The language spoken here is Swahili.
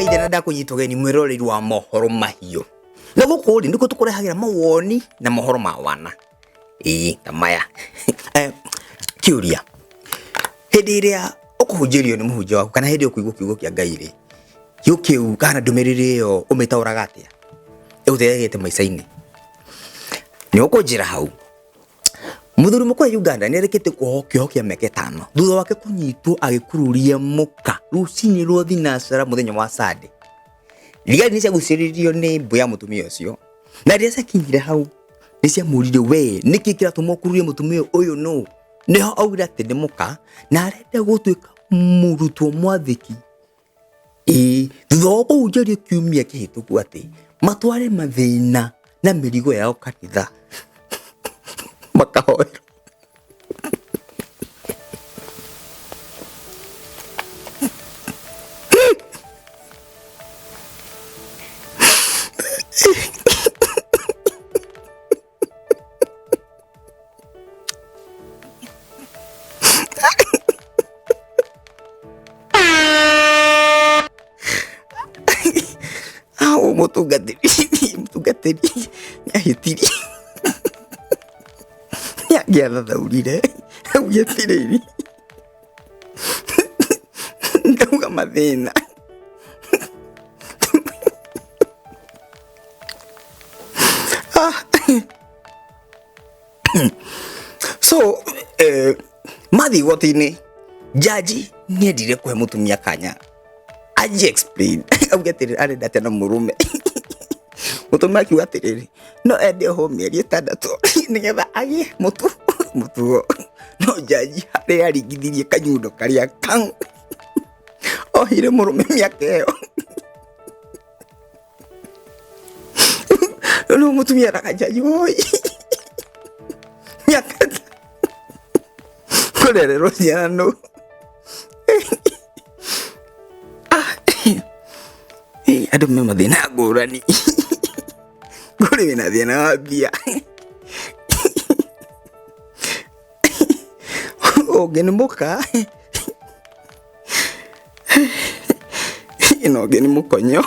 maithe na ndakunyitogeni mwiroreri wa mohoro mahiũ na guku ri ndiko tukurehagira mawoni na mohoro ma wana ta maya kiuria hindi iria ukuhunjirio ni muhunjia waku kana hindi ukuigua kiugo kia Ngai ri yukiu kana ndumiriri yo umitauraga atia uthegete maica-ini ni ukunjira hau muthuri mukwa Uganda ni arekete kuhokio kia meke 5 thutha wake kunyitwo agikururia muka rucini rwa thinacera muthenya wa Sunday ligari ni cia guciririo ni mbuya mutumia ucio na ria sakinyire hau ni cia murire we niki kiratuma kururia mutumia uyu no niho augira ati ni muka na arenda gutuika murutwo mwathiki thutha wa kuhunjario kiumia kihituku ati matware mathina na mirigo yao kanitha makahoero mutungatiri ahitiri yagiatha thaurire augia tiriri ndauga mathina so mathi gotini jaji ni endire kuhe mutumia kanya aje explain augia tiriri arenda tena murume mutumia akiuga atiriri no ende ho mieri 6 nigetha agie mutuo no jaji hari aringithirie kanyundo karia kan ohire murume miaka iyo no mutumia raka jaji oi miaka kurerero ciana no adu mema thina ngurani kuri wina thina wa mbia ogeni muka ino ogeni mukonyo